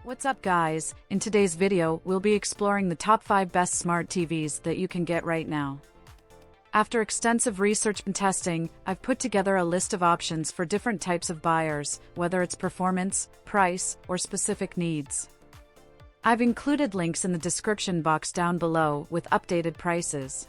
What's up guys, in today's video we'll be exploring the top 5 best smart TVs that you can get right now. After extensive research and testing, I've put together a list of options for different types of buyers, whether it's performance, price, or specific needs. I've included links in the description box down below with updated prices.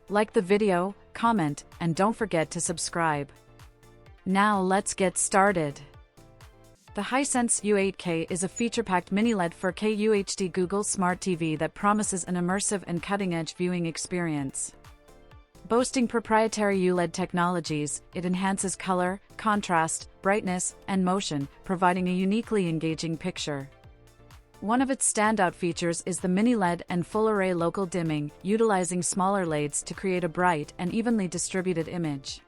Like the video, comment, and don't forget to subscribe. Now let's get started. The Hisense U8K is a feature-packed mini-LED 4K UHD Google Smart TV that promises an immersive and cutting-edge viewing experience. Boasting proprietary ULED technologies, it enhances color, contrast, brightness, and motion, providing a uniquely engaging picture. One of its standout features is the mini-LED and full-array local dimming, utilizing smaller LEDs to create a bright and evenly distributed image.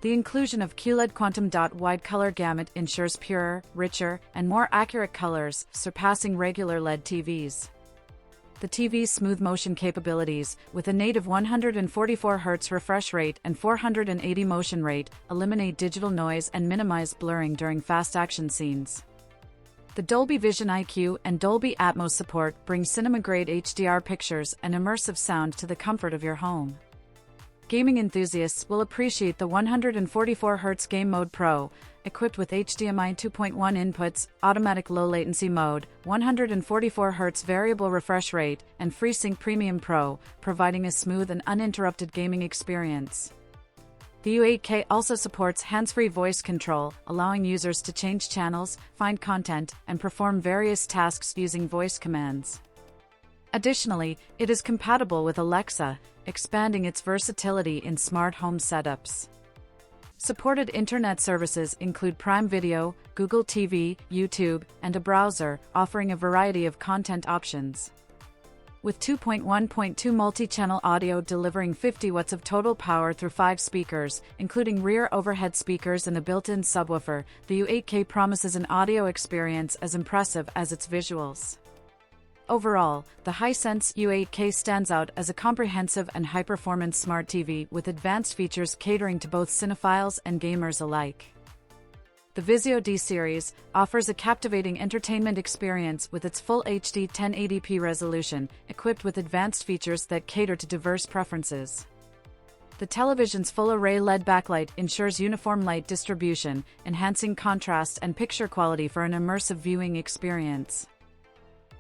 The inclusion of QLED Quantum Dot wide color gamut ensures purer, richer, and more accurate colors, surpassing regular LED TVs. The TV's smooth motion capabilities, with a native 144 Hz refresh rate and 480 motion rate, eliminate digital noise and minimize blurring during fast action scenes. The Dolby Vision IQ and Dolby Atmos support bring cinema-grade HDR pictures and immersive sound to the comfort of your home. Gaming enthusiasts will appreciate the 144 Hz Game Mode Pro, equipped with HDMI 2.1 inputs, automatic low-latency mode, 144 Hz variable refresh rate, and FreeSync Premium Pro, providing a smooth and uninterrupted gaming experience. The U8K also supports hands-free voice control, allowing users to change channels, find content, and perform various tasks using voice commands. Additionally, it is compatible with Alexa, expanding its versatility in smart home setups. Supported internet services include Prime Video, Google TV, YouTube, and a browser, offering a variety of content options. With 2.1.2 multi-channel audio delivering 50 watts of total power through 5 speakers, including rear overhead speakers and a built-in subwoofer, the U8K promises an audio experience as impressive as its visuals. Overall, the Hisense U8K stands out as a comprehensive and high-performance smart TV with advanced features catering to both cinephiles and gamers alike. The Vizio D-Series offers a captivating entertainment experience with its full HD 1080p resolution, equipped with advanced features that cater to diverse preferences. The television's full-array LED backlight ensures uniform light distribution, enhancing contrast and picture quality for an immersive viewing experience.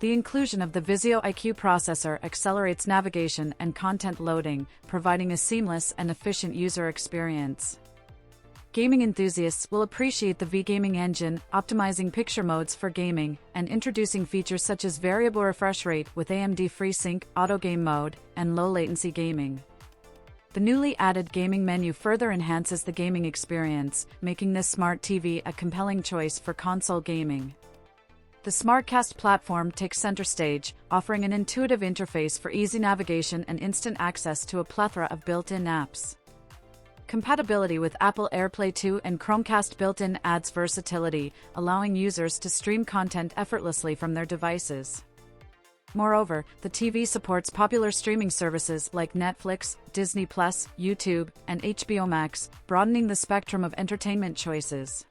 The inclusion of the Vizio IQ processor accelerates navigation and content loading, providing a seamless and efficient user experience. Gaming enthusiasts will appreciate the V-Gaming engine, optimizing picture modes for gaming, and introducing features such as variable refresh rate with AMD FreeSync, Auto Game Mode, and low-latency gaming. The newly added gaming menu further enhances the gaming experience, making this smart TV a compelling choice for console gaming. The SmartCast platform takes center stage, offering an intuitive interface for easy navigation and instant access to a plethora of built-in apps. Compatibility with Apple AirPlay 2 and Chromecast built-in adds versatility, allowing users to stream content effortlessly from their devices. Moreover, the TV supports popular streaming services like Netflix, Disney+, YouTube, and HBO Max, broadening the spectrum of entertainment choices.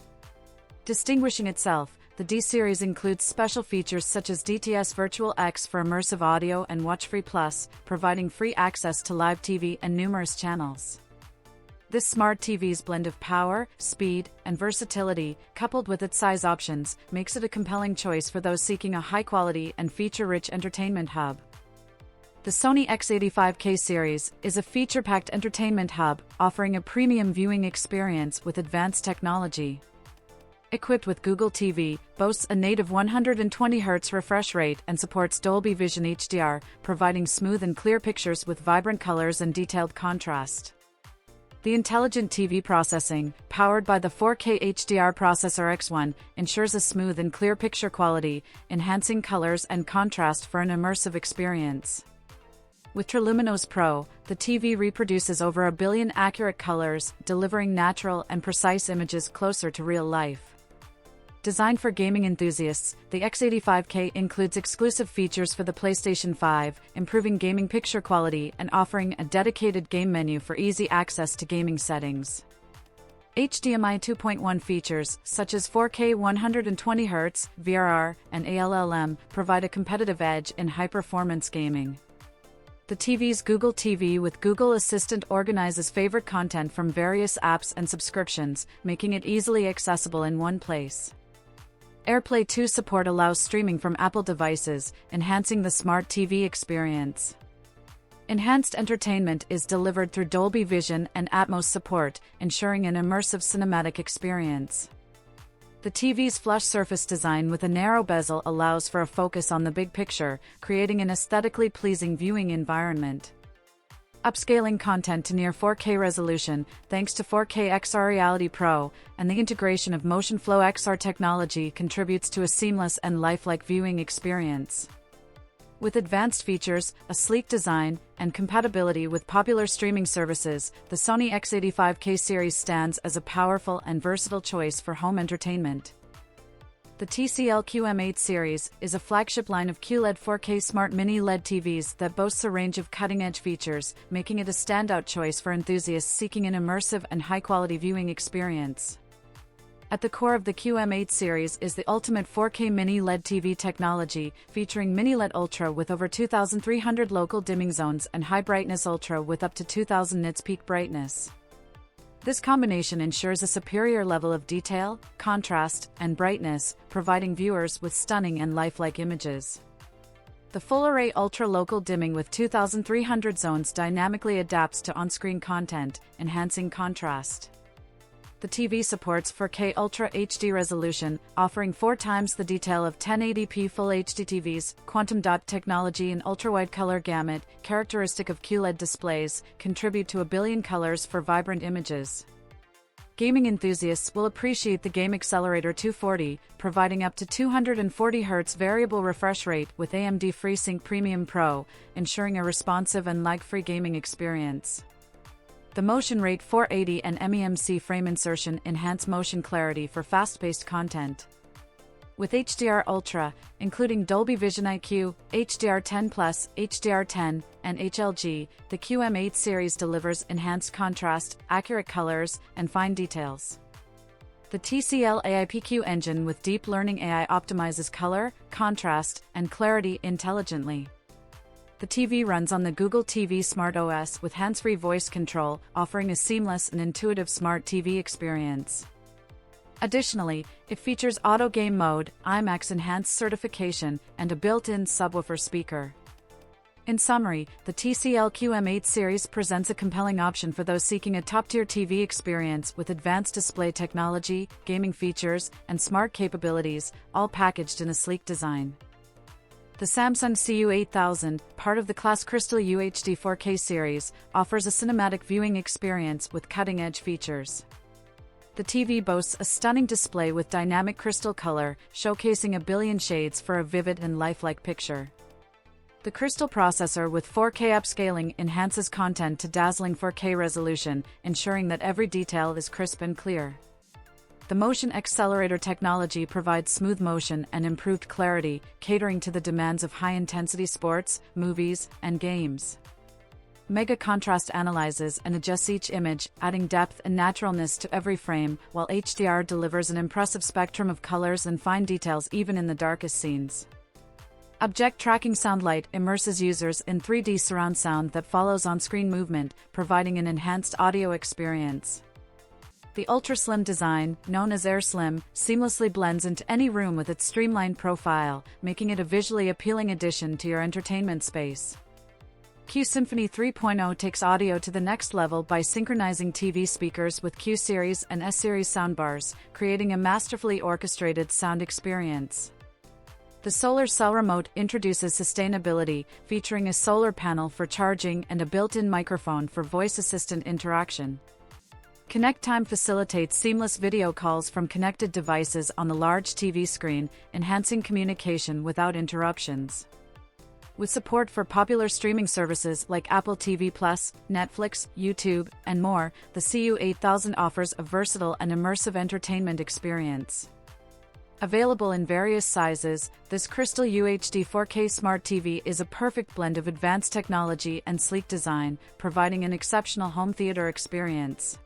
Distinguishing itself, the D-Series includes special features such as DTS Virtual X for immersive audio and WatchFree+, providing free access to live TV and numerous channels. This smart TV's blend of power, speed, and versatility, coupled with its size options, makes it a compelling choice for those seeking a high-quality and feature-rich entertainment hub. The Sony X85K series is a feature-packed entertainment hub, offering a premium viewing experience with advanced technology. Equipped with Google TV, boasts a native 120 Hz refresh rate and supports Dolby Vision HDR, providing smooth and clear pictures with vibrant colors and detailed contrast. The intelligent TV processing, powered by the 4K HDR processor X1, ensures a smooth and clear picture quality, enhancing colors and contrast for an immersive experience. With Triluminos Pro, the TV reproduces over 1 billion accurate colors, delivering natural and precise images closer to real life. Designed for gaming enthusiasts, the X85K includes exclusive features for the PlayStation 5, improving gaming picture quality and offering a dedicated game menu for easy access to gaming settings. HDMI 2.1 features, such as 4K 120Hz, VRR, and ALLM, provide a competitive edge in high-performance gaming. The TV's Google TV with Google Assistant organizes favorite content from various apps and subscriptions, making it easily accessible in one place. AirPlay 2 support allows streaming from Apple devices, enhancing the smart TV experience. Enhanced entertainment is delivered through Dolby Vision and Atmos support, ensuring an immersive cinematic experience. The TV's flush surface design with a narrow bezel allows for a focus on the big picture, creating an aesthetically pleasing viewing environment. Upscaling content to near 4K resolution, thanks to 4K XR Reality Pro, and the integration of Motion Flow XR technology contributes to a seamless and lifelike viewing experience. With advanced features, a sleek design, and compatibility with popular streaming services, the Sony X85K series stands as a powerful and versatile choice for home entertainment. The TCL QM8 series is a flagship line of QLED 4K smart mini LED TVs that boasts a range of cutting-edge features, making it a standout choice for enthusiasts seeking an immersive and high-quality viewing experience. At the core of the QM8 series is the ultimate 4K mini LED TV technology, featuring Mini LED Ultra with over 2,300 local dimming zones and High Brightness Ultra with up to 2,000 nits peak brightness. This combination ensures a superior level of detail, contrast, and brightness, providing viewers with stunning and lifelike images. The Full Array Ultra Local Dimming with 2,300 zones dynamically adapts to on-screen content, enhancing contrast. The TV supports 4K Ultra HD resolution, offering 4 times the detail of 1080p Full HD TVs. Quantum dot technology and ultra-wide color gamut, characteristic of QLED displays, contribute to a billion colors for vibrant images. Gaming enthusiasts will appreciate the Game Accelerator 240, providing up to 240 Hz variable refresh rate with AMD FreeSync Premium Pro, ensuring a responsive and lag-free gaming experience. The Motion Rate 480 and MEMC frame insertion enhance motion clarity for fast-paced content. With HDR Ultra, including Dolby Vision IQ, HDR10+, HDR10, and HLG, the QM8 series delivers enhanced contrast, accurate colors, and fine details. The TCL AIPQ engine with Deep Learning AI optimizes color, contrast, and clarity intelligently. The TV runs on the Google TV Smart OS with hands-free voice control, offering a seamless and intuitive smart TV experience. Additionally, it features Auto Game Mode, IMAX Enhanced certification, and a built-in subwoofer speaker. In summary, the TCL QM8 series presents a compelling option for those seeking a top-tier TV experience with advanced display technology, gaming features, and smart capabilities, all packaged in a sleek design. The Samsung CU8000, part of the Class Crystal UHD 4K series, offers a cinematic viewing experience with cutting-edge features. The TV boasts a stunning display with dynamic crystal color, showcasing a billion shades for a vivid and lifelike picture. The Crystal processor with 4K upscaling enhances content to dazzling 4K resolution, ensuring that every detail is crisp and clear. The Motion Accelerator technology provides smooth motion and improved clarity, catering to the demands of high-intensity sports, movies, and games. Mega Contrast analyzes and adjusts each image, adding depth and naturalness to every frame, while HDR delivers an impressive spectrum of colors and fine details even in the darkest scenes. Object Tracking Sound Light immerses users in 3D surround sound that follows on-screen movement, providing an enhanced audio experience. The ultra-slim design, known as Air Slim, seamlessly blends into any room with its streamlined profile, making it a visually appealing addition to your entertainment space. Q Symphony 3.0 takes audio to the next level by synchronizing TV speakers with Q Series and S Series soundbars, creating a masterfully orchestrated sound experience. The Solar Cell Remote introduces sustainability, featuring a solar panel for charging and a built-in microphone for voice assistant interaction. Connect Time facilitates seamless video calls from connected devices on the large TV screen, enhancing communication without interruptions. With support for popular streaming services like Apple TV+, Netflix, YouTube, and more, the CU8000 offers a versatile and immersive entertainment experience. Available in various sizes, this Crystal UHD 4K Smart TV is a perfect blend of advanced technology and sleek design, providing an exceptional home theater experience.